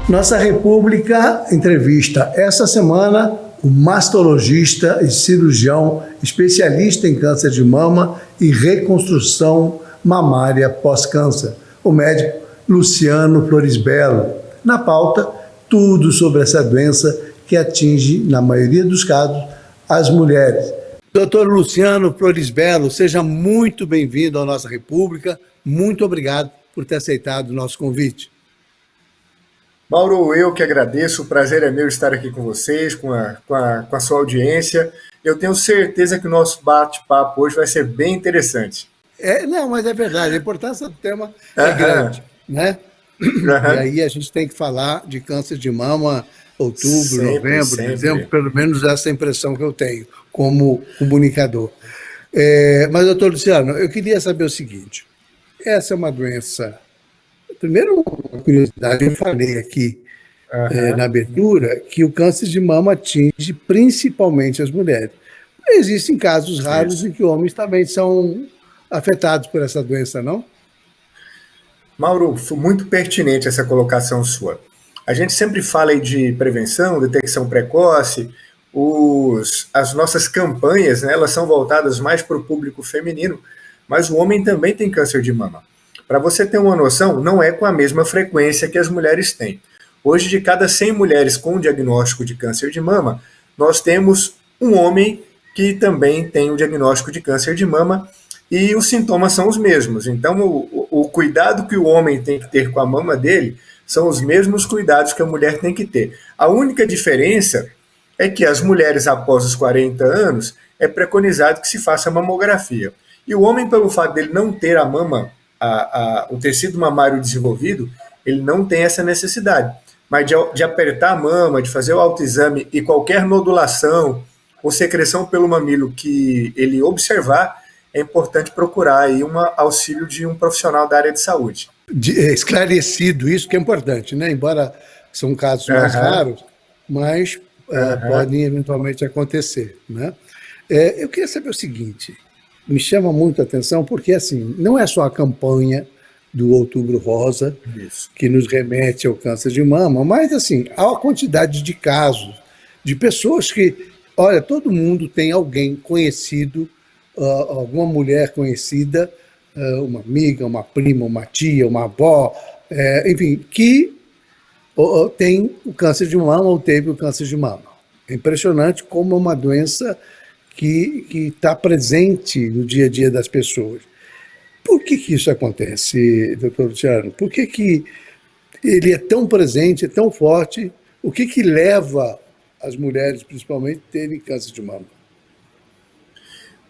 Nossa República entrevista essa semana o mastologista e cirurgião especialista em câncer de mama e reconstrução mamária pós-câncer, o médico Luciano Florisbello. Na pauta, tudo sobre essa doença que atinge, na maioria dos casos, as mulheres. Doutor Luciano Florisbello, seja muito bem-vindo à Nossa República. Muito obrigado por ter aceitado o nosso convite. Mauro, eu que agradeço, o prazer é meu estar aqui com vocês, com a sua audiência. Eu tenho certeza que o nosso bate-papo hoje vai ser bem interessante. Mas é verdade, a importância do tema é grande, né? E aí a gente tem que falar de câncer de mama, outubro, novembro, dezembro, pelo menos essa impressão que eu tenho como comunicador. Mas, doutor Luciano, eu queria saber o seguinte, essa é uma doença... Primeiro, uma curiosidade, eu falei aqui na abertura que o câncer de mama atinge principalmente as mulheres. Existem casos raros em que homens também são afetados por essa doença, não? Mauro, foi muito pertinente essa colocação sua. A gente sempre fala aí de prevenção, detecção precoce, as nossas campanhas, né, elas são voltadas mais para o público feminino, mas o homem também tem câncer de mama. Para você ter uma noção, não é com a mesma frequência que as mulheres têm. Hoje, de cada 100 mulheres com diagnóstico de câncer de mama, nós temos um homem que também tem o diagnóstico de câncer de mama e os sintomas são os mesmos. Então, o cuidado que o homem tem que ter com a mama dele são os mesmos cuidados que a mulher tem que ter. A única diferença é que as mulheres, após os 40 anos, é preconizado que se faça mamografia. E o homem, pelo fato dele não ter a mama, o tecido mamário desenvolvido, ele não tem essa necessidade. Mas de apertar a mama, de fazer o autoexame e qualquer nodulação ou secreção pelo mamilo que ele observar, é importante procurar aí auxílio de um profissional da área de saúde. Esclarecido isso que é importante, né? Embora são casos mais raros, mas podem eventualmente acontecer, né? Eu queria saber o seguinte, me chama muito a atenção porque, assim, não é só a campanha do Outubro Rosa que nos remete ao câncer de mama, mas, assim, há a quantidade de casos de pessoas que, olha, todo mundo tem alguém conhecido, alguma mulher conhecida, uma amiga, uma prima, uma tia, uma avó, enfim, que tem o câncer de mama ou teve o câncer de mama. É impressionante como é uma doença que está presente no dia a dia das pessoas. Por que isso acontece, doutor Luciano? Por que ele é tão presente, é tão forte? O que leva as mulheres, principalmente, a terem câncer de mama?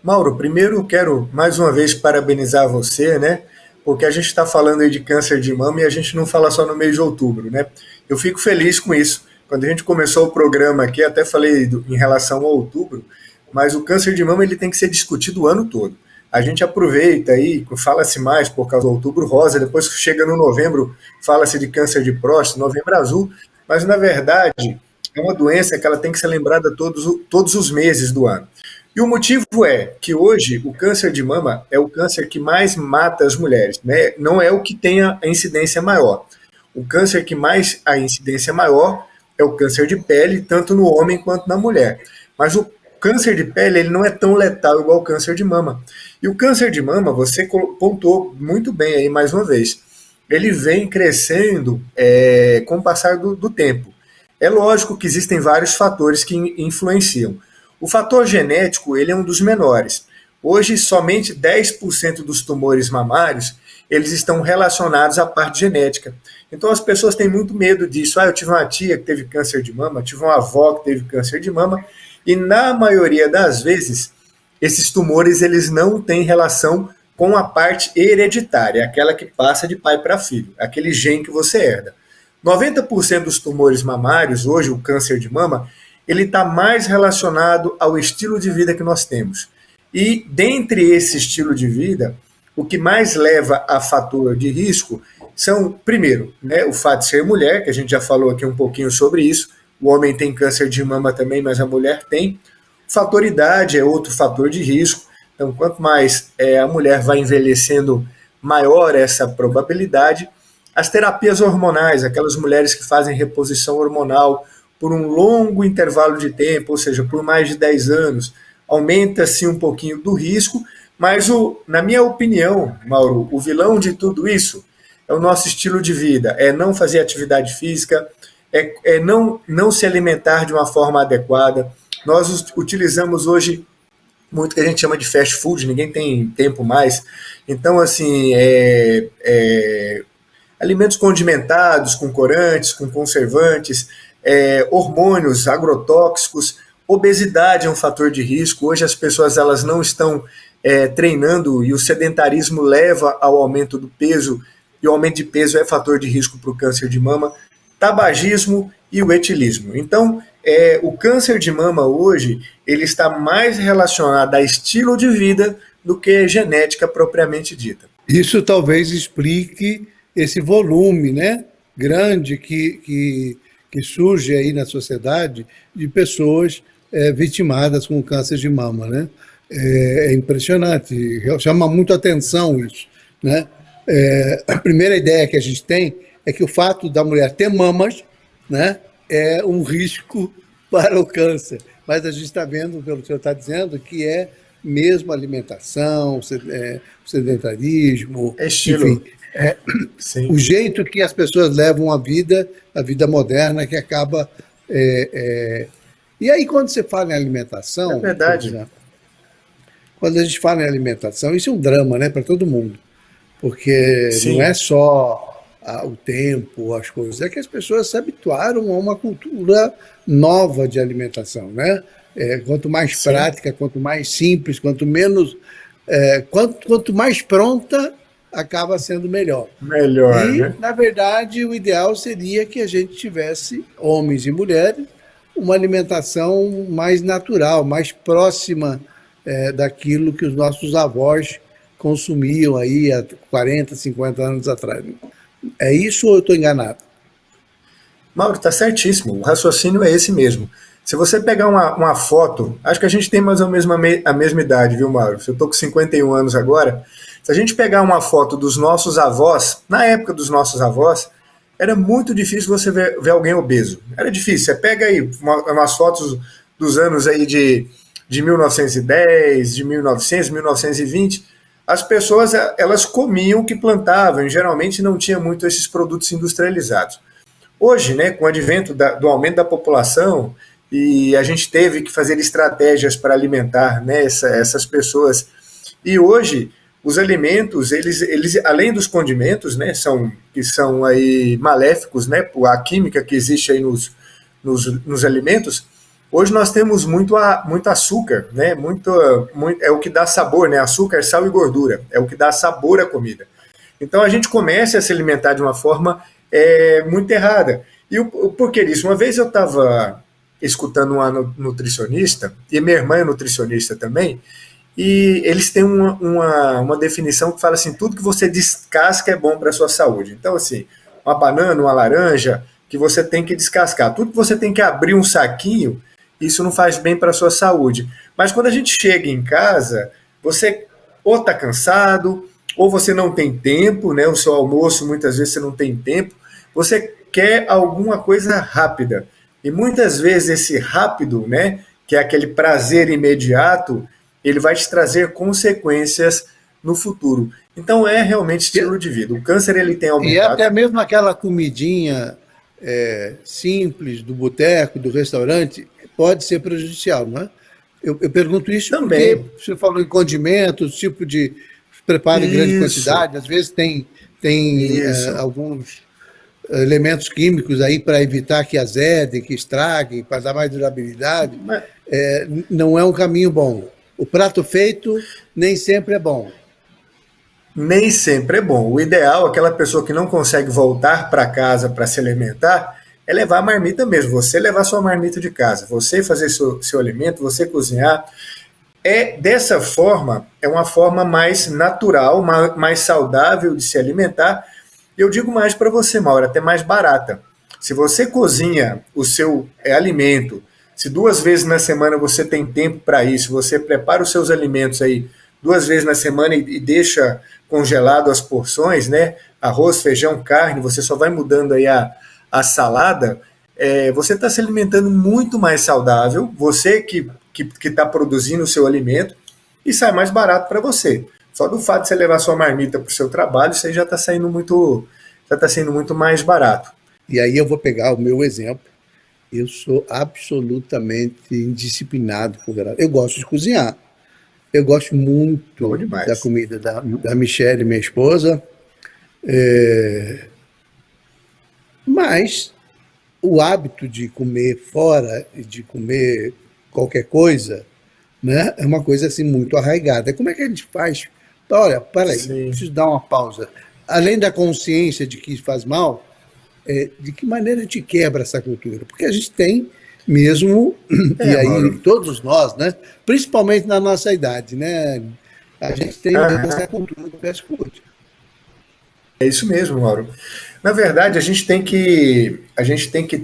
Mauro, primeiro quero mais uma vez parabenizar você, né? Porque a gente está falando aí de câncer de mama e a gente não fala só no mês de outubro, né? Eu fico feliz com isso. Quando a gente começou o programa aqui, até falei em relação ao outubro, mas o câncer de mama ele tem que ser discutido o ano todo. A gente aproveita aí, fala-se mais por causa do Outubro Rosa, depois que chega no novembro, fala-se de câncer de próstata, novembro azul, mas na verdade é uma doença que ela tem que ser lembrada todos os meses do ano. E o motivo é que hoje o câncer de mama é o câncer que mais mata as mulheres, né? Não é o que tem a incidência maior. O câncer que mais a incidência maior é o câncer de pele, tanto no homem quanto na mulher. Mas o câncer de pele ele não é tão letal igual o câncer de mama. E o câncer de mama, você pontuou muito bem aí mais uma vez, ele vem crescendo com o passar do tempo. É lógico que existem vários fatores que influenciam. O fator genético ele é um dos menores. Hoje, somente 10% dos tumores mamários eles estão relacionados à parte genética. Então as pessoas têm muito medo disso. Eu tive uma tia que teve câncer de mama, tive uma avó que teve câncer de mama, e na maioria das vezes, esses tumores eles não têm relação com a parte hereditária, aquela que passa de pai para filho, aquele gene que você herda. 90% dos tumores mamários, hoje o câncer de mama, ele está mais relacionado ao estilo de vida que nós temos. E dentre esse estilo de vida, o que mais leva a fator de risco são, primeiro, né, o fato de ser mulher, que a gente já falou aqui um pouquinho sobre isso, o homem tem câncer de mama também, mas a mulher tem. O fator idade é outro fator de risco. Então, quanto mais a mulher vai envelhecendo, maior essa probabilidade. As terapias hormonais, aquelas mulheres que fazem reposição hormonal por um longo intervalo de tempo, ou seja, por mais de 10 anos, aumenta-se um pouquinho do risco, mas, na minha opinião, Mauro, o vilão de tudo isso é o nosso estilo de vida, é não fazer atividade física, é não se alimentar de uma forma adequada. Nós utilizamos hoje muito o que a gente chama de fast food, ninguém tem tempo mais. Então, assim, alimentos condimentados, com corantes, com conservantes, hormônios agrotóxicos, obesidade é um fator de risco. Hoje as pessoas elas não estão treinando e o sedentarismo leva ao aumento do peso, e o aumento de peso é fator de risco para o câncer de mama, tabagismo e o etilismo. Então, o câncer de mama hoje ele está mais relacionado a estilo de vida do que genética propriamente dita. Isso talvez explique esse volume, né, grande que surge aí na sociedade de pessoas vitimadas com câncer de mama, né? É impressionante, chama muito atenção isso, né? A primeira ideia que a gente tem é que o fato da mulher ter mamas, né, é um risco para o câncer, mas a gente está vendo, pelo que o senhor está dizendo, que é mesmo alimentação, sedentarismo, estilo. Enfim, o jeito que as pessoas levam a vida moderna que acaba... E aí, quando você fala em alimentação... É verdade. Exemplo, quando a gente fala em alimentação, isso é um drama, né, para todo mundo, porque Sim. Não é só o tempo, as coisas, é que as pessoas se habituaram a uma cultura nova de alimentação, né? Quanto mais Sim. prática, quanto mais simples, quanto menos... quanto mais pronta, acaba sendo melhor. Melhor, e, né? Na verdade, o ideal seria que a gente tivesse, homens e mulheres, uma alimentação mais natural, mais próxima daquilo que os nossos avós consumiam aí há 40, 50 anos atrás. É isso ou eu estou enganado? Mauro, está certíssimo. O raciocínio é esse mesmo. Se você pegar uma foto, acho que a gente tem mais ou menos a mesma idade, viu, Mauro? Eu estou com 51 anos agora. Se a gente pegar uma foto dos nossos avós, na época dos nossos avós, era muito difícil você ver alguém obeso. Era difícil. Você pega aí umas fotos dos anos aí de 1910, de 1900, 1920, as pessoas elas comiam o que plantavam e geralmente não tinha muito esses produtos industrializados. Hoje, né, com o advento do aumento da população, e a gente teve que fazer estratégias para alimentar, né, essas pessoas. E hoje, os alimentos, eles além dos condimentos, né, que são aí maléficos, né, a química que existe aí nos alimentos, hoje nós temos muito açúcar, né, é o que dá sabor, né, açúcar, sal e gordura, é o que dá sabor à comida. Então a gente começa a se alimentar de uma forma muito errada. E o porquê disso? Uma vez eu estava escutando uma nutricionista, e minha irmã é nutricionista também, e eles têm uma definição que fala assim, tudo que você descasca é bom para a sua saúde. Então, assim, uma banana, uma laranja, que você tem que descascar. Tudo que você tem que abrir um saquinho, isso não faz bem para a sua saúde. Mas quando a gente chega em casa, você ou está cansado, ou você não tem tempo, né? O seu almoço, muitas vezes você não tem tempo, você quer alguma coisa rápida. E muitas vezes esse rápido, né, que é aquele prazer imediato, ele vai te trazer consequências no futuro. Então é realmente estilo de vida. O câncer ele tem aumentado. E até mesmo aquela comidinha simples do boteco, do restaurante, pode ser prejudicial, não é? Eu pergunto isso também. Porque você falou em condimentos, tipo de preparo em grande quantidade, às vezes tem alguns elementos químicos aí para evitar que azede, que estrague, para dar mais durabilidade. Não é um caminho bom. O prato feito nem sempre é bom. Nem sempre é bom. O ideal, aquela pessoa que não consegue voltar para casa para se alimentar, é levar a marmita mesmo. Você levar sua marmita de casa, você fazer seu alimento, você cozinhar. Dessa forma, é uma forma mais natural, mais saudável de se alimentar. Eu digo mais para você, Mauro, até mais barata. Se você cozinha o seu alimento, se 2 vezes na semana você tem tempo para isso, você prepara os seus alimentos aí 2 vezes na semana e deixa congelado as porções, né? Arroz, feijão, carne, você só vai mudando aí a salada, você está se alimentando muito mais saudável, você que está produzindo o seu alimento, e sai mais barato para você. Só do fato de você levar sua marmita para o seu trabalho, isso aí já está sendo muito mais barato. E aí eu vou pegar o meu exemplo. Eu sou absolutamente indisciplinado com grávido. Eu gosto de cozinhar. Eu gosto Bom muito da demais. comida da Michelle, minha esposa, mas o hábito de comer fora e de comer qualquer coisa, né, é uma coisa assim muito arraigada. Como é que a gente faz? Olha, peraí, Sim. preciso dar uma pausa. Além da consciência de que faz mal, de que maneira a gente quebra essa cultura? Porque a gente tem mesmo, e aí Mauro. todos nós, né, principalmente na nossa idade, né, a gente tem mesmo essa cultura do fast food. É isso mesmo, Mauro. Na verdade, a gente tem que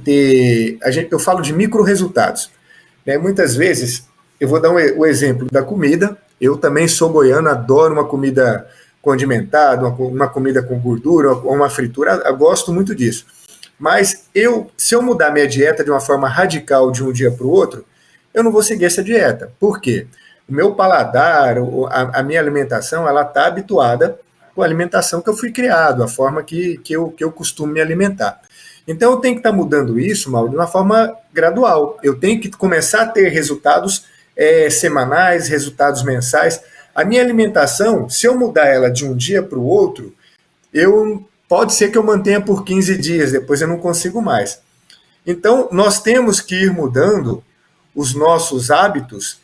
ter, eu falo de micro resultados, né? Muitas vezes, eu vou dar o exemplo da comida. Eu também sou goiano, adoro uma comida condimentada, uma comida com gordura, uma fritura, eu gosto muito disso. Mas se eu mudar minha dieta de uma forma radical de um dia para o outro, eu não vou seguir essa dieta. Por quê? O meu paladar, a minha alimentação, ela está habituada com a alimentação que eu fui criado, a forma que eu costumo me alimentar. Então eu tenho que estar mudando isso, Mauro, de uma forma gradual. Eu tenho que começar a ter resultados semanais, resultados mensais. A minha alimentação, se eu mudar ela de um dia para o outro, pode ser que eu mantenha por 15 dias, depois eu não consigo mais. Então, nós temos que ir mudando os nossos hábitos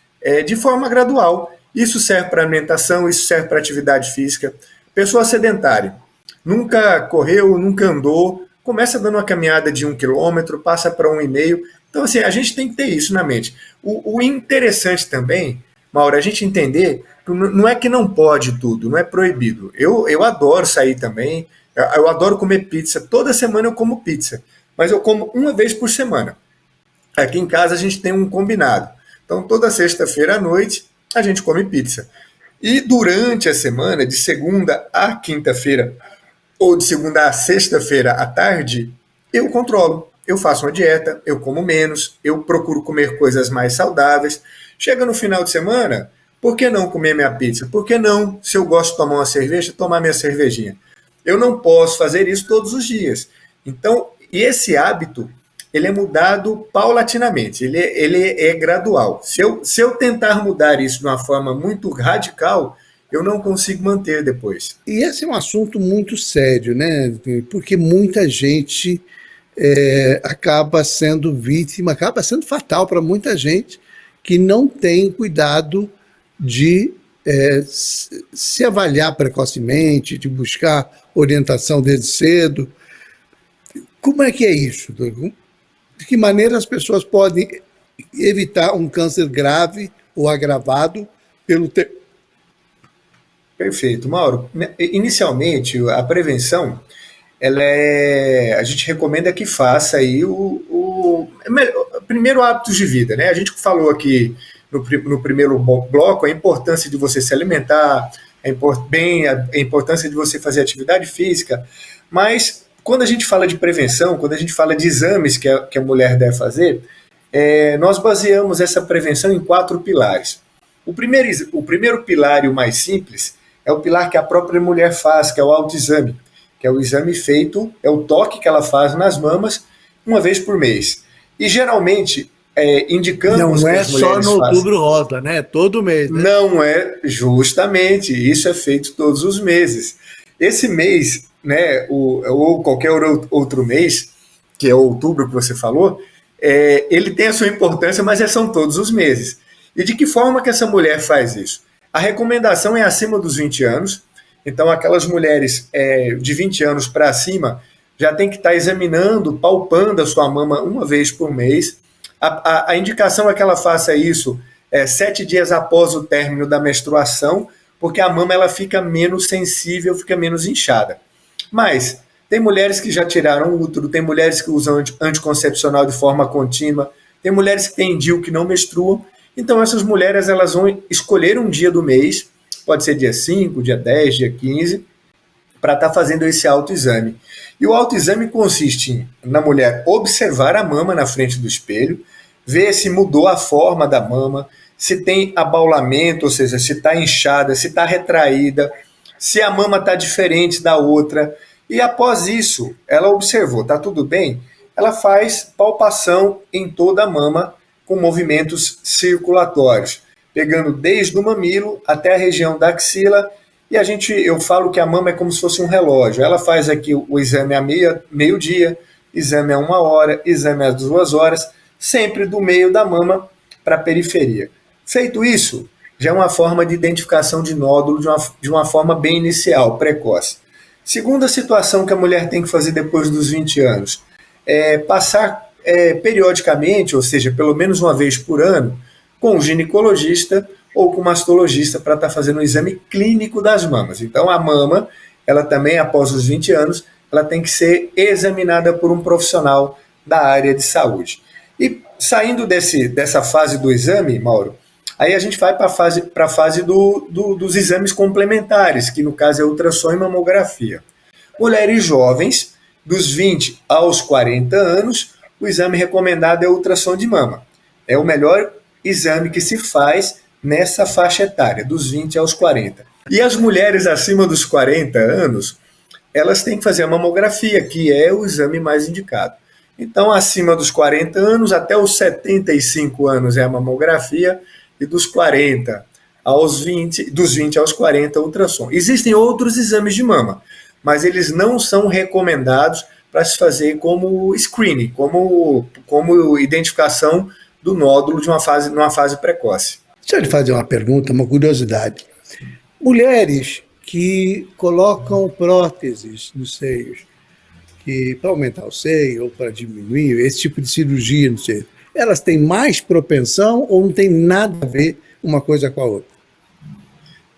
de forma gradual. Isso serve para alimentação, isso serve para atividade física. Pessoa sedentária, nunca correu, nunca andou, começa dando uma caminhada de 1 quilômetro, passa para 1,5. Então, assim, a gente tem que ter isso na mente. O interessante também, Mauro, a gente entender que não é que não pode tudo, não é proibido. Eu adoro sair também, eu adoro comer pizza. Toda semana eu como pizza, mas eu como uma vez por semana. Aqui em casa a gente tem um combinado. Então, toda sexta-feira à noite, a gente come pizza. E durante a semana, de segunda a quinta-feira, ou de segunda a sexta-feira à tarde, eu controlo. Eu faço uma dieta, eu como menos, eu procuro comer coisas mais saudáveis. Chega no final de semana, por que não comer minha pizza? Por que não, se eu gosto de tomar uma cerveja, tomar minha cervejinha? Eu não posso fazer isso todos os dias. Então, e esse hábito, ele é mudado paulatinamente, ele é gradual. Se eu tentar mudar isso de uma forma muito radical, eu não consigo manter depois. E esse é um assunto muito sério, né? Porque muita gente acaba sendo vítima, acaba sendo fatal para muita gente que não tem cuidado de se avaliar precocemente, de buscar orientação desde cedo. Como é que é isso, Douglas? De que maneira as pessoas podem evitar um câncer grave ou agravado pelo Perfeito, Mauro. Inicialmente, a prevenção, a gente recomenda que faça aí primeiro hábitos de vida, né? A gente falou aqui no primeiro bloco a importância de você se alimentar, a importância de você fazer atividade física, mas quando a gente fala de prevenção, quando a gente fala de exames que a mulher deve fazer, nós baseamos essa prevenção em 4 pilares. O primeiro pilar e o mais simples é o pilar que a própria mulher faz, que é o autoexame, que é o exame feito, é o toque que ela faz nas mamas uma vez por mês. E geralmente indicamos Não que é as só mulheres no façam. Outubro Rosa, né? Todo mês, né? Não é justamente, isso é feito todos os meses. Esse mês, né, ou qualquer outro mês, que é o outubro que você falou, ele tem a sua importância, mas são todos os meses. E de que forma que essa mulher faz isso? A recomendação é acima dos 20 anos, então aquelas mulheres de 20 anos para cima já tem que estar examinando, palpando a sua mama uma vez por mês. A indicação é que ela faça isso 7 dias após o término da menstruação, porque a mama ela fica menos sensível, fica menos inchada. Mas tem mulheres que já tiraram o útero, tem mulheres que usam anticoncepcional de forma contínua, tem mulheres que têm DIU que não menstruam. Então essas mulheres elas vão escolher um dia do mês, pode ser dia 5, dia 10, dia 15, para estar fazendo esse autoexame. E o autoexame consiste na mulher observar a mama na frente do espelho, ver se mudou a forma da mama, se tem abaulamento, ou seja, se está inchada, se está retraída, se a mama está diferente da outra. E após isso, ela observou, está tudo bem? Ela faz palpação em toda a mama com movimentos circulatórios, pegando desde o mamilo até a região da axila. E eu falo que a mama é como se fosse um relógio. Ela faz aqui o exame a meio-dia, exame a 1 hora, exame às 2 horas, sempre do meio da mama para a periferia. Feito isso, já é uma forma de identificação de nódulo de uma forma bem inicial, precoce. Segunda situação que a mulher tem que fazer depois dos 20 anos é passar periodicamente, ou seja, pelo menos uma vez por ano, com um ginecologista ou com um mastologista para estar fazendo um exame clínico das mamas. Então a mama, ela também, após os 20 anos, ela tem que ser examinada por um profissional da área de saúde. E saindo dessa fase do exame, Mauro, aí a gente vai para a fase dos exames complementares, que no caso é ultrassom e mamografia. Mulheres jovens, dos 20 aos 40 anos, o exame recomendado é o ultrassom de mama. É o melhor exame que se faz nessa faixa etária, dos 20 aos 40. E as mulheres acima dos 40 anos, elas têm que fazer a mamografia, que é o exame mais indicado. Então, acima dos 40 anos, até os 75 anos é a mamografia, e dos 40 aos 20, dos 20 aos 40, ultrassom. Existem outros exames de mama, mas eles não são recomendados para se fazer como screening, como identificação do nódulo numa fase precoce. Deixa eu lhe fazer uma pergunta, uma curiosidade. Mulheres que colocam próteses nos seios, para aumentar o seio ou para diminuir, esse tipo de cirurgia no seio, elas têm mais propensão ou não tem nada a ver uma coisa com a outra?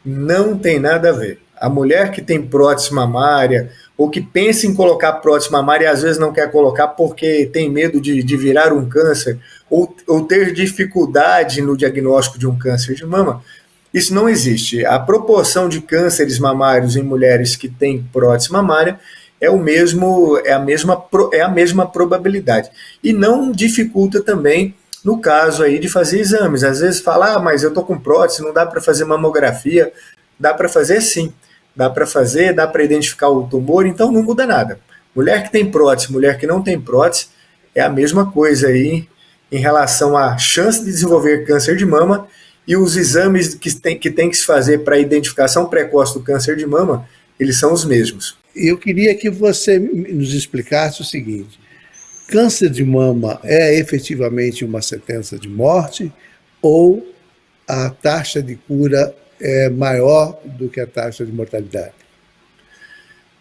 Não tem nada a ver. A mulher que tem prótese mamária ou que pensa em colocar prótese mamária e às vezes não quer colocar porque tem medo de virar um câncer ou ter dificuldade no diagnóstico de um câncer de mama, isso não existe. A proporção de cânceres mamários em mulheres que têm prótese mamária é a mesma probabilidade. E não dificulta também no caso aí de fazer exames. Às vezes fala, mas eu estou com prótese, não dá para fazer mamografia. Dá para fazer sim. Dá para identificar o tumor, então não muda nada. Mulher que tem prótese, mulher que não tem prótese, é a mesma coisa aí em relação à chance de desenvolver câncer de mama, e os exames que tem que se fazer para a identificação precoce do câncer de mama, eles são os mesmos. Eu queria que você nos explicasse o seguinte: câncer de mama é efetivamente uma sentença de morte ou a taxa de cura é maior do que a taxa de mortalidade?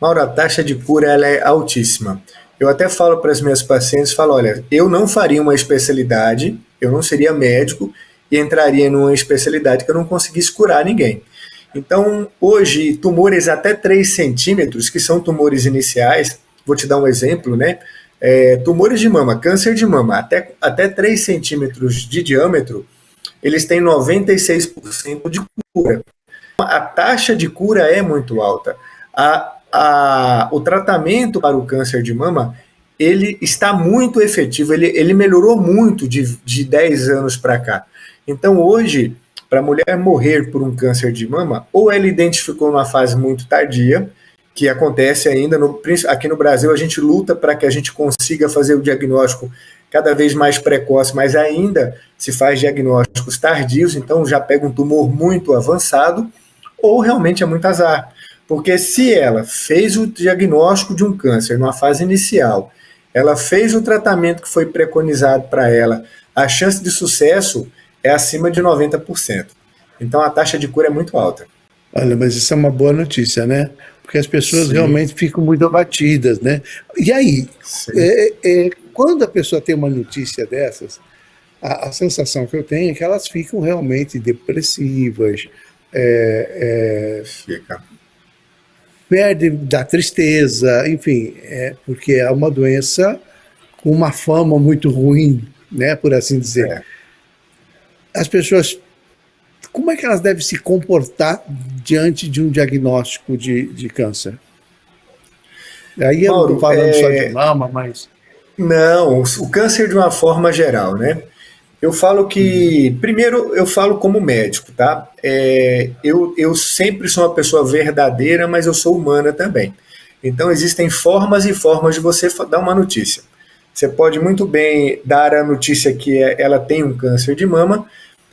Mauro, a taxa de cura ela é altíssima. Eu até falo para as minhas pacientes, olha, eu não faria uma especialidade, eu não seria médico e entraria numa especialidade que eu não conseguisse curar ninguém. Então, hoje, tumores até 3 centímetros, que são tumores iniciais, vou te dar um exemplo, né? Tumores de mama, câncer de mama, até 3 centímetros de diâmetro, eles têm 96% de cura. A taxa de cura é muito alta. O tratamento para o câncer de mama, ele está muito efetivo, ele melhorou muito de 10 anos para cá. Então, hoje, para a mulher morrer por um câncer de mama, ou ela identificou numa fase muito tardia, que acontece ainda, aqui no Brasil a gente luta para que a gente consiga fazer o diagnóstico cada vez mais precoce, mas ainda se faz diagnósticos tardios, então já pega um tumor muito avançado, ou realmente é muito azar. Porque se ela fez o diagnóstico de um câncer numa fase inicial, ela fez o tratamento que foi preconizado para ela, a chance de sucesso é acima de 90%. Então a taxa de cura é muito alta. Olha, mas isso é uma boa notícia, né? Porque as pessoas Sim. realmente ficam muito abatidas, né? E aí, quando a pessoa tem uma notícia dessas, a sensação que eu tenho é que elas ficam realmente depressivas, Fica. perdem da tristeza, enfim, porque é uma doença com uma fama muito ruim, né, por assim dizer. As pessoas, como é que elas devem se comportar diante de um diagnóstico de câncer? Aí eu não Mauro, estou falando só de mama, mas... não, o câncer de uma forma geral, né? Eu falo que, primeiro, eu falo como médico, tá? Eu sempre sou uma pessoa verdadeira, mas eu sou humana também. Então, existem formas e formas de você dar uma notícia. Você pode muito bem dar a notícia que ela tem um câncer de mama,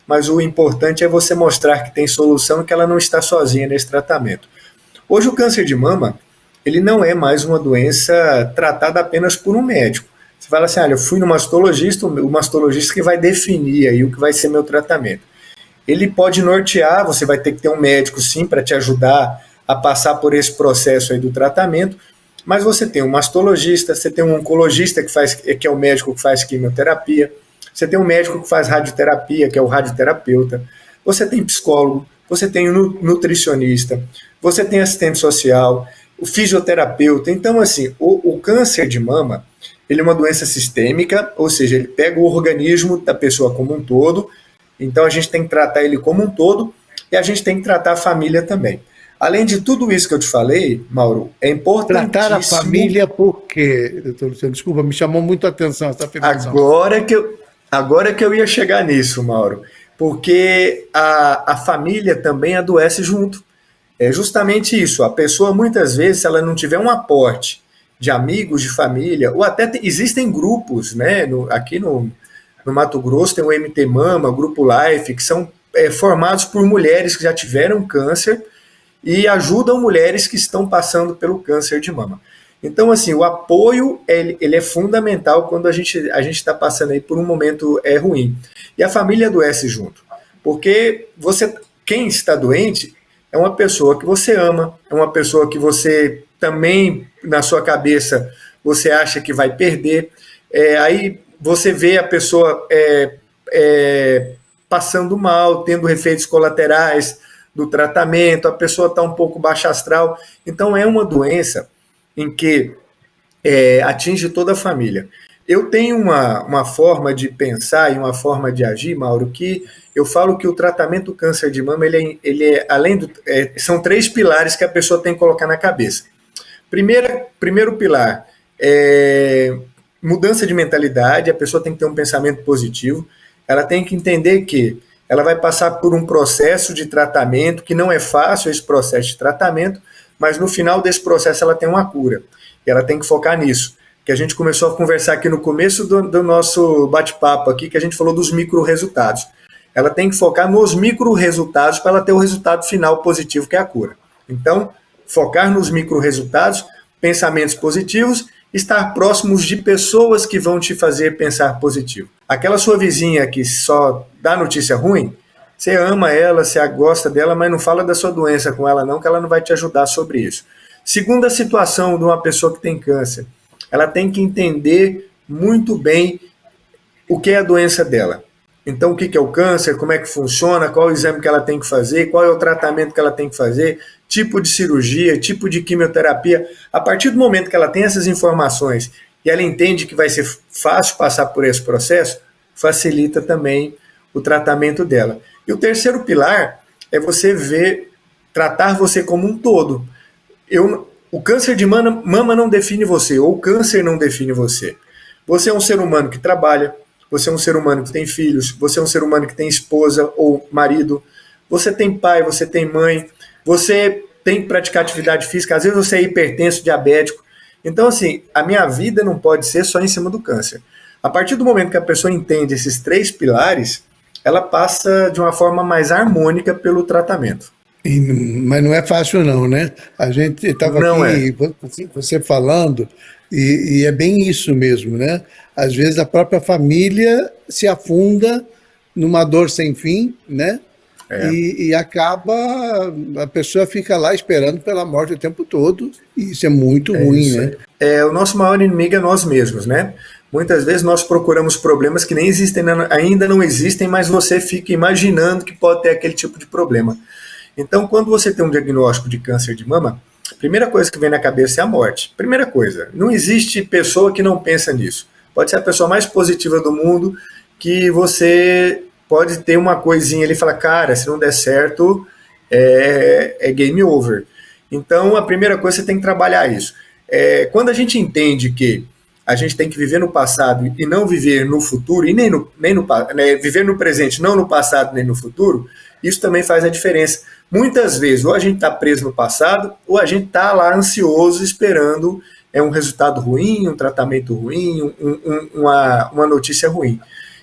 mas o importante é você mostrar que tem solução e que ela não está sozinha nesse tratamento. Hoje, o câncer de mama, ele não é mais uma doença tratada apenas por um médico. Você fala assim, olha, eu fui no mastologista, o mastologista que vai definir aí o que vai ser meu tratamento. Ele pode nortear, você vai ter que ter um médico sim para te ajudar a passar por esse processo aí do tratamento, mas você tem um mastologista, você tem um oncologista que é o médico que faz quimioterapia, você tem um médico que faz radioterapia, que é o radioterapeuta, você tem psicólogo, você tem nutricionista, você tem assistente social, o fisioterapeuta. Então, assim, o câncer de mama, ele é uma doença sistêmica, ou seja, ele pega o organismo da pessoa como um todo, então a gente tem que tratar ele como um todo e a gente tem que tratar a família também. Além de tudo isso que eu te falei, Mauro, é importantíssimo... Tratar a família por quê, doutor Luciano? Desculpa, me chamou muito a atenção essa afirmação. Agora que eu ia chegar nisso, Mauro, porque a família também adoece junto. É justamente isso, a pessoa muitas vezes, se ela não tiver um aporte de amigos, de família, ou até existem grupos, né? Aqui no Mato Grosso tem o MT Mama, o Grupo Life, que são formados por mulheres que já tiveram câncer e ajudam mulheres que estão passando pelo câncer de mama. Então, assim, o apoio ele é fundamental quando a gente está passando aí por um momento ruim. E a família adoece junto, porque quem está doente é uma pessoa que você ama, é uma pessoa que você também, na sua cabeça, você acha que vai perder. Aí você vê a pessoa passando mal, tendo efeitos colaterais do tratamento, a pessoa está um pouco baixa astral. Então, é uma doença em que atinge toda a família. Eu tenho uma forma de pensar e uma forma de agir, Mauro, que eu falo que o tratamento do câncer de mama, são 3 pilares que a pessoa tem que colocar na cabeça. Primeiro pilar é mudança de mentalidade, a pessoa tem que ter um pensamento positivo, ela tem que entender que ela vai passar por um processo de tratamento, que não é fácil esse processo de tratamento, mas no final desse processo ela tem uma cura, e ela tem que focar nisso, que a gente começou a conversar aqui no começo do nosso bate-papo aqui, que a gente falou dos micro-resultados. Ela tem que focar nos micro-resultados para ela ter o resultado final positivo, que é a cura. Então, focar nos micro-resultados, pensamentos positivos, estar próximos de pessoas que vão te fazer pensar positivo. Aquela sua vizinha que só dá notícia ruim, você ama ela, você gosta dela, mas não fala da sua doença com ela não, que ela não vai te ajudar sobre isso. Segunda situação de uma pessoa que tem câncer, ela tem que entender muito bem o que é a doença dela. Então, o que é o câncer, como é que funciona, qual é o exame que ela tem que fazer, qual é o tratamento que ela tem que fazer, tipo de cirurgia, tipo de quimioterapia. A partir do momento que ela tem essas informações e ela entende que vai ser fácil passar por esse processo, facilita também o tratamento dela. E o terceiro pilar é você tratar você como um todo. O câncer de mama não define você, ou o câncer não define você. Você é um ser humano que trabalha, você é um ser humano que tem filhos, você é um ser humano que tem esposa ou marido, você tem pai, você tem mãe, você tem que praticar atividade física, às vezes você é hipertenso, diabético. Então, assim, a minha vida não pode ser só em cima do câncer. A partir do momento que a pessoa entende esses 3 pilares, ela passa de uma forma mais harmônica pelo tratamento. Mas não é fácil não, né? A gente estava aqui, você falando, e é bem isso mesmo, né? Às vezes a própria família se afunda numa dor sem fim, né? E acaba, a pessoa fica lá esperando pela morte o tempo todo, e isso é muito ruim, né? O nosso maior inimigo é nós mesmos, né? Muitas vezes nós procuramos problemas que nem existem, ainda não existem, mas você fica imaginando que pode ter aquele tipo de problema. Então, quando você tem um diagnóstico de câncer de mama, a primeira coisa que vem na cabeça é a morte. Primeira coisa, não existe pessoa que não pensa nisso. Pode ser a pessoa mais positiva do mundo, que você pode ter uma coisinha ali e falar, cara, se não der certo, é game over. Então, a primeira coisa, você tem que trabalhar isso. Quando a gente entende que a gente tem que viver no passado e não viver no futuro, e viver no presente, não no passado nem no futuro, isso também faz a diferença. Muitas vezes, ou a gente está preso no passado, ou a gente está lá ansioso, esperando um resultado ruim, um tratamento ruim, uma notícia ruim.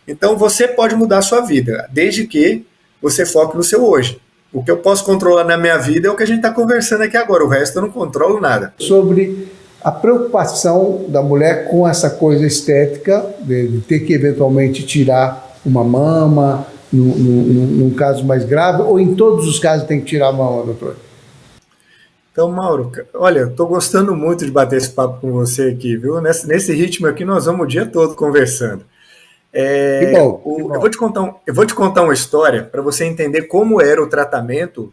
Então, você pode mudar a sua vida, desde que você foque no seu hoje. O que eu posso controlar na minha vida é o que a gente está conversando aqui agora, o resto eu não controlo nada. Sobre a preocupação da mulher com essa coisa estética, de ter que eventualmente tirar uma mama, num caso mais grave, ou em todos os casos tem que tirar a mama, doutor? Então, Mauro, olha, eu estou gostando muito de bater esse papo com você aqui, viu? Nesse ritmo aqui nós vamos o dia todo conversando. Que bom, que bom. Eu vou te contar uma história para você entender como era o tratamento.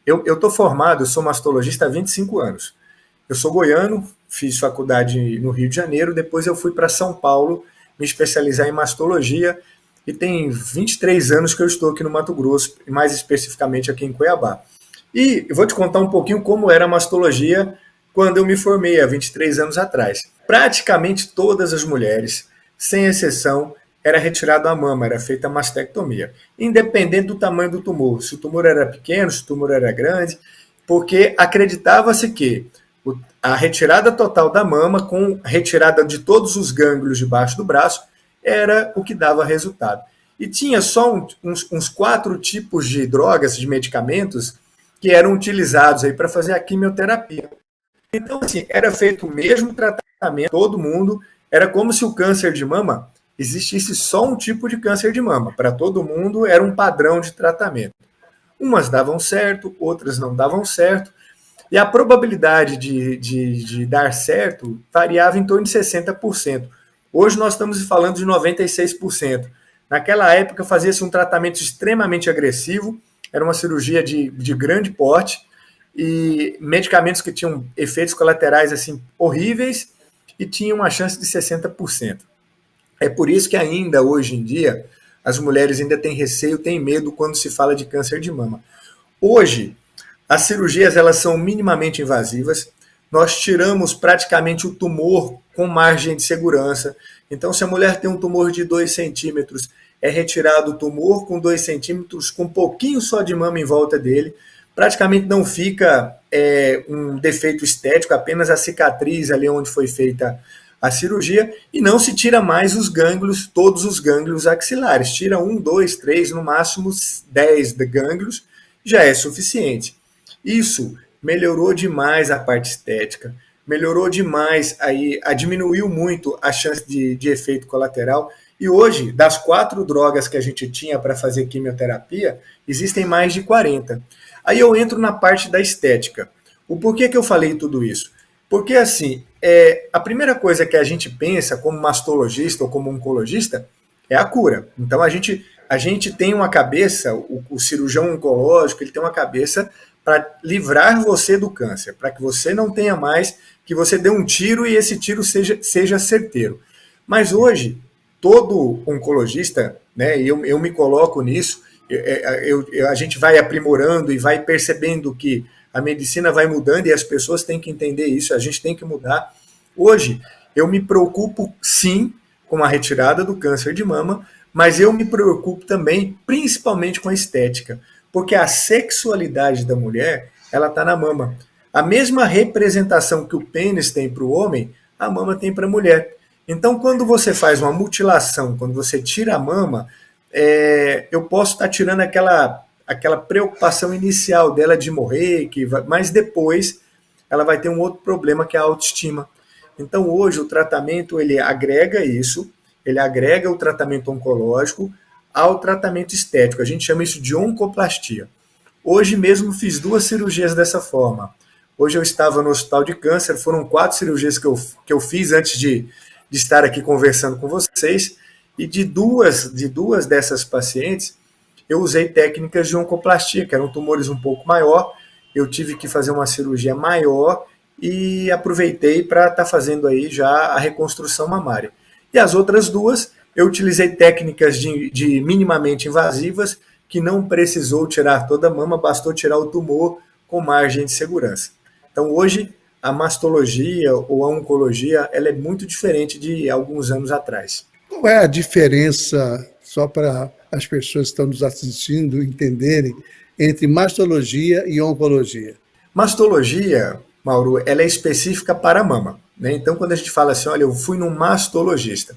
Eu estou formado, eu sou mastologista há 25 anos. Eu sou goiano, fiz faculdade no Rio de Janeiro, depois eu fui para São Paulo me especializar em mastologia e tem 23 anos que eu estou aqui no Mato Grosso, mais especificamente aqui em Cuiabá. E eu vou te contar um pouquinho como era a mastologia quando eu me formei, há 23 anos atrás. Praticamente todas as mulheres, sem exceção, era retirada a mama, era feita a mastectomia, independente do tamanho do tumor, se o tumor era pequeno, se o tumor era grande, porque acreditava-se que a retirada total da mama, com retirada de todos os gânglios debaixo do braço, era o que dava resultado. E tinha só uns 4 tipos de drogas, de medicamentos, que eram utilizados aí para fazer a quimioterapia. Então, assim, era feito o mesmo tratamento, todo mundo, era como se o câncer de mama existisse só um tipo de câncer de mama. Para todo mundo era um padrão de tratamento. Umas davam certo, outras não davam certo, e a probabilidade de dar certo variava em torno de 60%. Hoje nós estamos falando de 96%. Naquela época fazia-se um tratamento extremamente agressivo, era uma cirurgia de grande porte, e medicamentos que tinham efeitos colaterais assim horríveis e tinham uma chance de 60%. É por isso que ainda hoje em dia as mulheres ainda têm receio, têm medo quando se fala de câncer de mama. Hoje, as cirurgias elas são minimamente invasivas, nós tiramos praticamente o tumor com margem de segurança. Então, se a mulher tem um tumor de 2 centímetros, é retirado o tumor com 2 centímetros, com um pouquinho só de mama em volta dele, praticamente não fica um defeito estético, apenas a cicatriz ali onde foi feita a cirurgia, e não se tira mais os gânglios, todos os gânglios axilares. Tira 1, 2, 3, no máximo 10 gânglios, já é suficiente. Isso melhorou demais a parte estética, melhorou demais, diminuiu muito a chance de efeito colateral. E hoje, das 4 drogas que a gente tinha para fazer quimioterapia, existem mais de 40. Aí eu entro na parte da estética. O porquê que eu falei tudo isso? Porque, assim, a primeira coisa que a gente pensa como mastologista ou como oncologista é a cura. Então, a gente tem uma cabeça, o cirurgião oncológico, ele tem uma cabeça para livrar você do câncer, para que você não tenha mais, que você dê um tiro e esse tiro seja certeiro. Mas hoje, todo oncologista, né, e eu me coloco nisso, a gente vai aprimorando e vai percebendo que a medicina vai mudando e as pessoas têm que entender isso, a gente tem que mudar. Hoje, eu me preocupo, sim, com a retirada do câncer de mama, mas eu me preocupo também, principalmente com a estética, porque a sexualidade da mulher, ela está na mama. A mesma representação que o pênis tem para o homem, a mama tem para a mulher. Então, quando você faz uma mutilação, quando você tira a mama, eu posso estar tirando aquela preocupação inicial dela de morrer, mas depois ela vai ter um outro problema que é a autoestima. Então, hoje, o tratamento ele agrega isso, ele agrega o tratamento oncológico ao tratamento estético. A gente chama isso de oncoplastia. Hoje mesmo fiz 2 cirurgias dessa forma. Hoje eu estava no hospital de câncer, foram 4 cirurgias que eu fiz antes de estar aqui conversando com vocês, e de duas dessas pacientes, eu usei técnicas de oncoplastia, que eram tumores um pouco maior, eu tive que fazer uma cirurgia maior e aproveitei para estar fazendo aí já a reconstrução mamária. E as outras 2, eu utilizei técnicas de minimamente invasivas, que não precisou tirar toda a mama, bastou tirar o tumor com margem de segurança. Então, hoje, a mastologia ou a oncologia ela é muito diferente de alguns anos atrás. Qual é a diferença, só para as pessoas que estão nos assistindo entenderem, entre mastologia e oncologia? Mastologia, Mauro, ela é específica para a mama, né? Então, quando a gente fala assim, olha, eu fui num mastologista.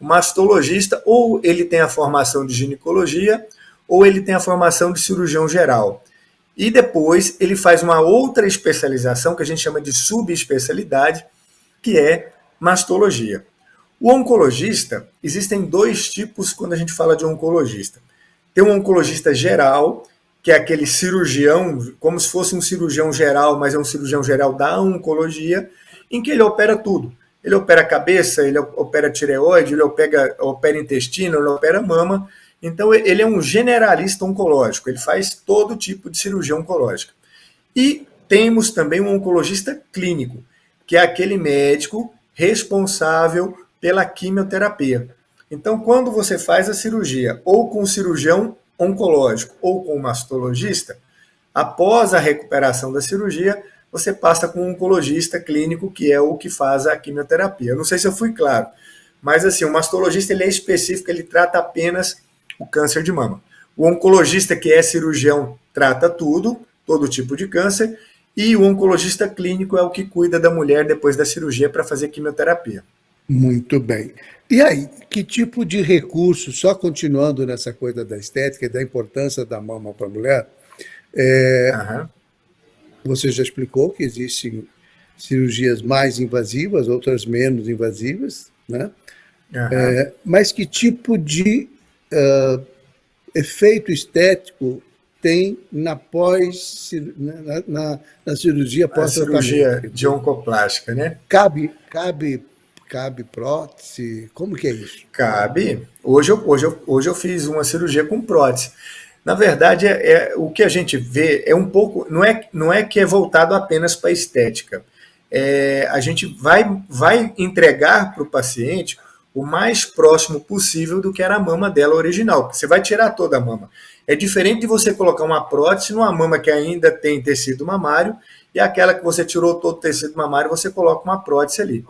O mastologista, ou ele tem a formação de ginecologia, ou ele tem a formação de cirurgião geral. E depois ele faz uma outra especialização, que a gente chama de subespecialidade, que é mastologia. O oncologista, existem dois tipos quando a gente fala de oncologista. Tem um oncologista geral, que é aquele cirurgião, como se fosse um cirurgião geral, mas é um cirurgião geral da oncologia, em que ele opera tudo. Ele opera a cabeça, ele opera a tireoide, ele opera intestino, ele opera mama. Então, ele é um generalista oncológico, ele faz todo tipo de cirurgia oncológica. E temos também um oncologista clínico, que é aquele médico responsável pela quimioterapia. Então, quando você faz a cirurgia, ou com um cirurgião oncológico, ou com um mastologista, após a recuperação da cirurgia, você passa com um oncologista clínico, que é o que faz a quimioterapia. Eu não sei se eu fui claro, mas assim, o mastologista ele é específico, ele trata apenas o câncer de mama. O oncologista, que é cirurgião, trata tudo, todo tipo de câncer, e o oncologista clínico é o que cuida da mulher depois da cirurgia para fazer quimioterapia. Muito bem. E aí, que tipo de recurso, só continuando nessa coisa da estética e da importância da mama para a mulher, Aham. você já explicou que existem cirurgias mais invasivas, outras menos invasivas, né? Aham. Mas que tipo de efeito estético tem na cirurgia A pós-tratamento? cirurgia de oncoplástica, né? Cabe prótese? Como que é isso? Cabe. Hoje eu fiz uma cirurgia com prótese. Na verdade, o que a gente vê é um pouco. Não é que é voltado apenas para a estética. A gente vai entregar para o paciente o mais próximo possível do que era a mama dela original, porque você vai tirar toda a mama. É diferente de você colocar uma prótese numa mama que ainda tem tecido mamário, e aquela que você tirou todo o tecido mamário, você coloca uma prótese ali.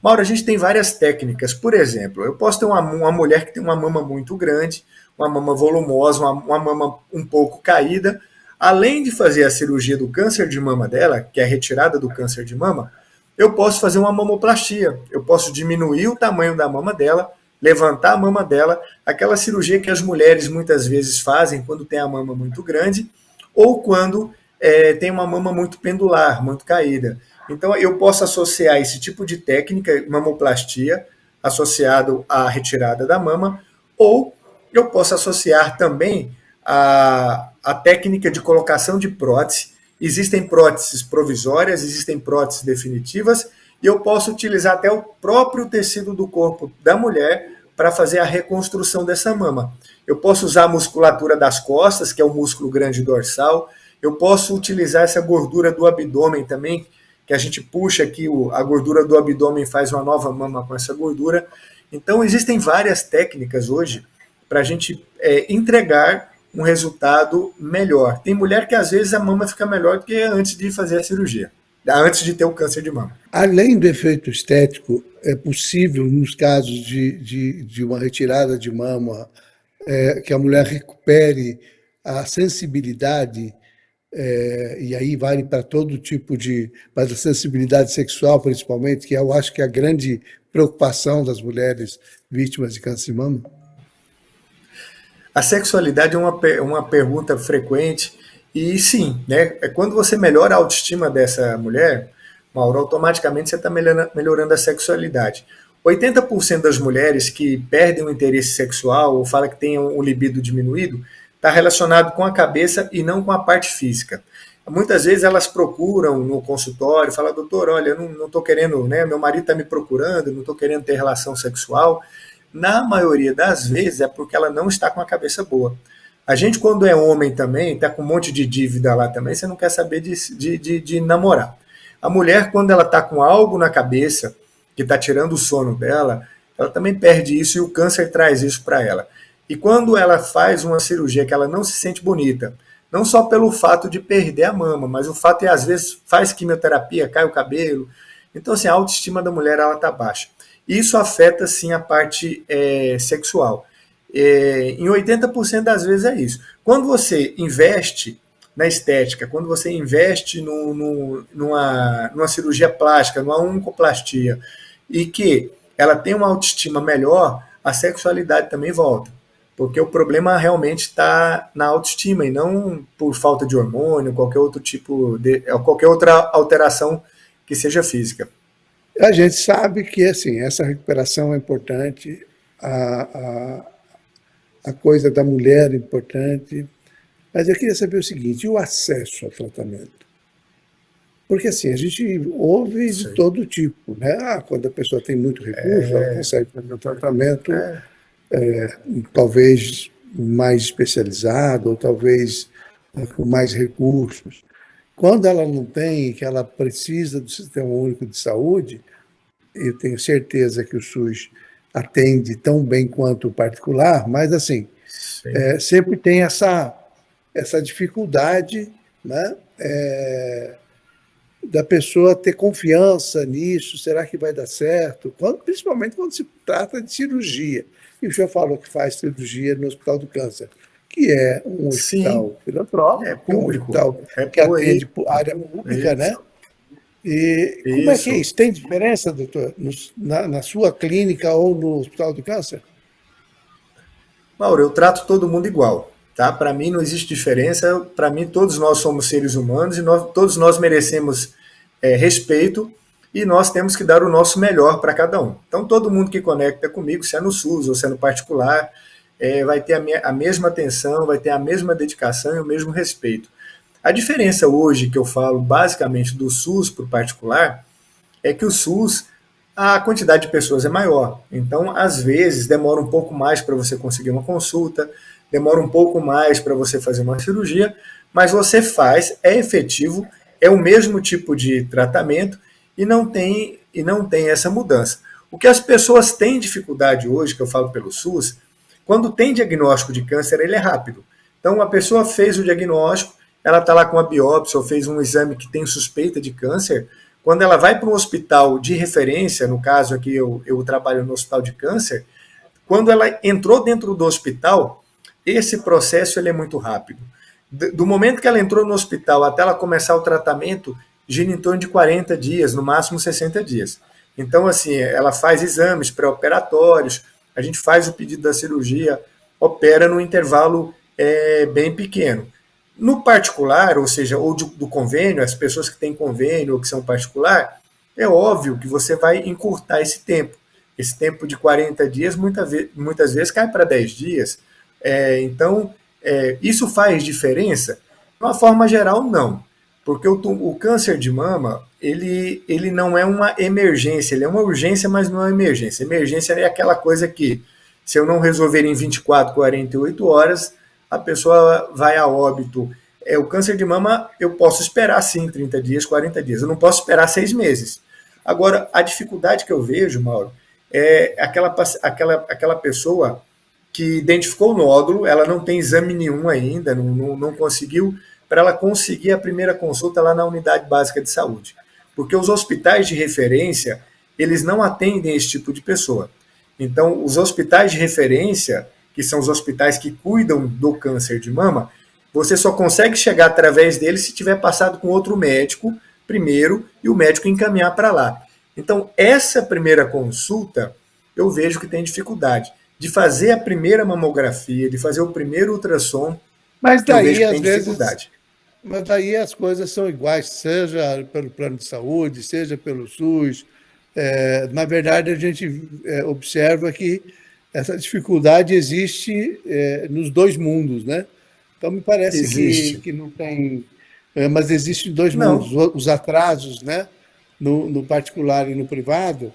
Mauro, a gente tem várias técnicas. Por exemplo, eu posso ter uma mulher que tem uma mama muito grande, uma mama volumosa, uma mama um pouco caída. Além de fazer a cirurgia do câncer de mama dela, que é a retirada do câncer de mama, eu posso fazer uma mamoplastia. Eu posso diminuir o tamanho da mama dela, levantar a mama dela, aquela cirurgia que as mulheres muitas vezes fazem quando tem a mama muito grande ou quando tem uma mama muito pendular, muito caída. Então, eu posso associar esse tipo de técnica, mamoplastia, associado à retirada da mama, ou eu posso associar também a técnica de colocação de prótese. Existem próteses provisórias, existem próteses definitivas, e eu posso utilizar até o próprio tecido do corpo da mulher para fazer a reconstrução dessa mama. Eu posso usar a musculatura das costas, que é o músculo grande dorsal, eu posso utilizar essa gordura do abdômen também, que a gente puxa aqui, a gordura do abdômen faz uma nova mama com essa gordura. Então, existem várias técnicas hoje para a gente entregar um resultado melhor. Tem mulher que às vezes a mama fica melhor do que antes de fazer a cirurgia, antes de ter o câncer de mama. Além do efeito estético, é possível, nos casos de uma retirada de mama, que a mulher recupere a sensibilidade, e aí vale para todo tipo mas a sensibilidade sexual principalmente, que eu acho que é a grande preocupação das mulheres vítimas de câncer de mama? A sexualidade é uma pergunta frequente e sim, né? Quando você melhora a autoestima dessa mulher, Mauro, automaticamente você está melhorando a sexualidade. 80% das mulheres que perdem o interesse sexual ou fala que tem um libido diminuído está relacionado com a cabeça e não com a parte física. Muitas vezes elas procuram no consultório, falam, doutor, olha, eu não estou querendo, né? Meu marido está me procurando, não estou querendo ter relação sexual. Na maioria das vezes é porque ela não está com a cabeça boa. A gente, quando é homem também, está com um monte de dívida lá também, você não quer saber de namorar. A mulher, quando ela está com algo na cabeça, que está tirando o sono dela, ela também perde isso e o câncer traz isso para ela. E quando ela faz uma cirurgia que ela não se sente bonita, não só pelo fato de perder a mama, mas o fato de, às vezes, faz quimioterapia, cai o cabelo. Então, assim, a autoestima da mulher está baixa. Isso afeta, sim, a parte sexual. Em 80% das vezes é isso. Quando você investe na estética, quando você investe numa cirurgia plástica, numa oncoplastia, e que ela tem uma autoestima melhor, a sexualidade também volta. Porque o problema realmente está na autoestima e não por falta de hormônio, qualquer outra alteração que seja física. A gente sabe que assim, essa recuperação é importante, a, a coisa da mulher é importante, mas eu queria saber o seguinte, e o acesso ao tratamento? Porque assim, a gente ouve de Sim. todo tipo, né? Quando a pessoa tem muito recurso, ela consegue fazer um tratamento talvez mais especializado, ou talvez com mais recursos. Quando ela não tem, que ela precisa do Sistema Único de Saúde, eu tenho certeza que o SUS atende tão bem quanto o particular, mas assim, Sim. sempre tem essa dificuldade, né? Da pessoa ter confiança nisso, será que vai dar certo? Principalmente quando se trata de cirurgia. E o senhor falou que faz cirurgia no Hospital do Câncer, que é um Sim, hospital é filantrópico, que é um público. hospital É que por atende aí. por área pública, né? Isso. E como é que é Isso. isso? Tem diferença, doutor, na sua clínica ou no Hospital do Câncer? Mauro, eu trato todo mundo igual. Tá? Para mim não existe diferença. Para mim todos nós somos seres humanos e todos nós merecemos respeito e nós temos que dar o nosso melhor para cada um. Então todo mundo que conecta comigo, se é no SUS ou se é no particular, vai ter a mesma atenção, vai ter a mesma dedicação e o mesmo respeito. A diferença hoje que eu falo basicamente do SUS para o particular é que o SUS, a quantidade de pessoas é maior. Então, às vezes, demora um pouco mais para você conseguir uma consulta, demora um pouco mais para você fazer uma cirurgia, mas você faz, é efetivo, é o mesmo tipo de tratamento e não tem essa mudança. O que as pessoas têm dificuldade hoje, que eu falo pelo SUS, quando tem diagnóstico de câncer, ele é rápido. Então, a pessoa fez o diagnóstico, ela está lá com a biópsia ou fez um exame que tem suspeita de câncer, quando ela vai para um hospital de referência, no caso aqui eu trabalho no hospital de câncer, quando ela entrou dentro do hospital, esse processo ele é muito rápido. Do momento que ela entrou no hospital até ela começar o tratamento, gira em torno de 40 dias, no máximo 60 dias. Então, assim, ela faz exames pré-operatórios, a gente faz o pedido da cirurgia, opera no intervalo bem pequeno. No particular, ou seja, ou do convênio, as pessoas que têm convênio ou que são particular, é óbvio que você vai encurtar esse tempo. Esse tempo de 40 dias muitas vezes cai para 10 dias. Então, isso faz diferença? De uma forma geral, não. Porque o câncer de mama, ele não é uma emergência, ele é uma urgência, mas não é uma emergência. Emergência é aquela coisa que, se eu não resolver em 24, 48 horas, a pessoa vai a óbito. O câncer de mama, eu posso esperar sim 30 dias, 40 dias. Eu não posso esperar 6 meses. Agora, a dificuldade que eu vejo, Mauro, é aquela pessoa que identificou o nódulo, ela não tem exame nenhum ainda, não conseguiu, para ela conseguir a primeira consulta lá na unidade básica de saúde. Porque os hospitais de referência, eles não atendem esse tipo de pessoa. Então, os hospitais de referência, que são os hospitais que cuidam do câncer de mama, você só consegue chegar através deles se tiver passado com outro médico primeiro e o médico encaminhar para lá. Então, essa primeira consulta, eu vejo que tem dificuldade. De fazer a primeira mamografia, de fazer o primeiro ultrassom, Mas eu vejo daí, que às tem vezes, dificuldade. mas daí as coisas são iguais, seja pelo plano de saúde, seja pelo SUS. Na verdade, a gente observa que essa dificuldade existe nos dois mundos, né? Então, me parece Existe. que não tem. Mas existem dois mundos, Não, os atrasos, né? No particular e no privado,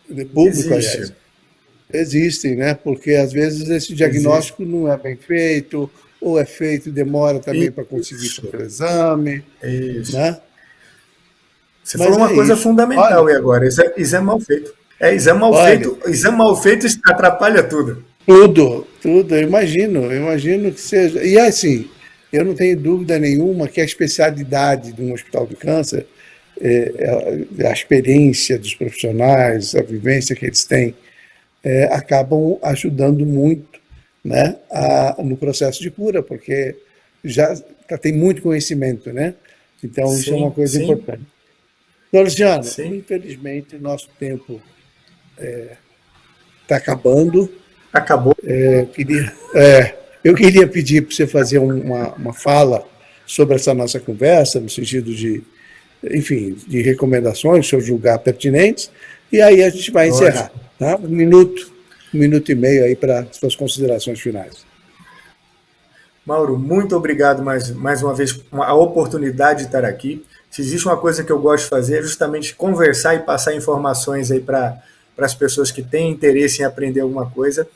no público, aliás, existe. existem, né? Porque às vezes esse Existe. diagnóstico não é bem feito, ou é feito e demora também para conseguir Isso. fazer o exame, Isso. né? Você falou Mas uma é coisa isso. fundamental Olha, e agora, exame mal feito. Exame mal olha, feito, exame mal feito atrapalha tudo. Tudo, eu imagino que seja. E assim, eu não tenho dúvida nenhuma que a especialidade de um hospital de câncer, a experiência dos profissionais, a vivência que eles têm, acabam ajudando muito, né, no processo de cura, porque tem muito conhecimento, né? Então, isso é uma Sim, coisa sim, importante. Então, Luciano, sim. infelizmente, nosso tempo está acabando. Acabou. Eu queria, eu queria pedir para você fazer uma fala sobre essa nossa conversa, no sentido de, enfim, de recomendações, se eu julgar pertinentes, e aí a gente vai encerrar. Lógico. Tá? Um minuto e meio aí para as suas considerações finais. Mauro, muito obrigado mais uma vez por a oportunidade de estar aqui. Se existe uma coisa que eu gosto de fazer é justamente conversar e passar informações aí para as pessoas que têm interesse em aprender alguma coisa.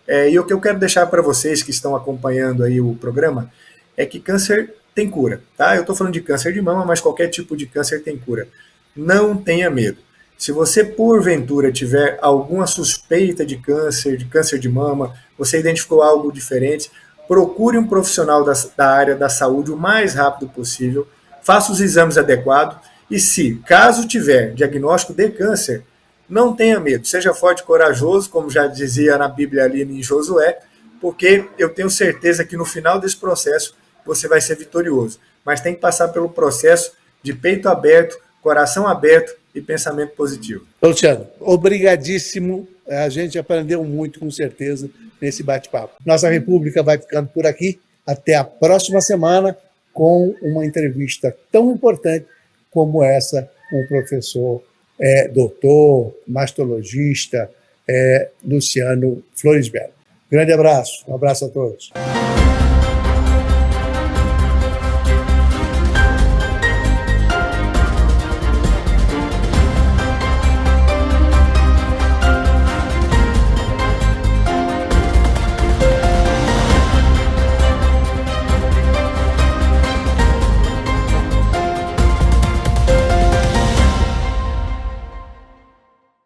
E o que eu quero deixar para vocês que estão acompanhando aí o programa é que câncer tem cura, tá? Eu estou falando de câncer de mama, mas qualquer tipo de câncer tem cura. Não tenha medo. Se você, porventura, tiver alguma suspeita de câncer de mama, você identificou algo diferente, procure um profissional da área da saúde o mais rápido possível, faça os exames adequados e se, caso tiver diagnóstico de câncer, não tenha medo, seja forte e corajoso, como já dizia na Bíblia ali em Josué, porque eu tenho certeza que no final desse processo você vai ser vitorioso. Mas tem que passar pelo processo de peito aberto, coração aberto e pensamento positivo. Luciano, obrigadíssimo. A gente aprendeu muito, com certeza, nesse bate-papo. Nossa República vai ficando por aqui. Até a próxima semana com uma entrevista tão importante como essa com o professor, doutor, mastologista, Luciano Floresberto. Grande abraço. Um abraço a todos.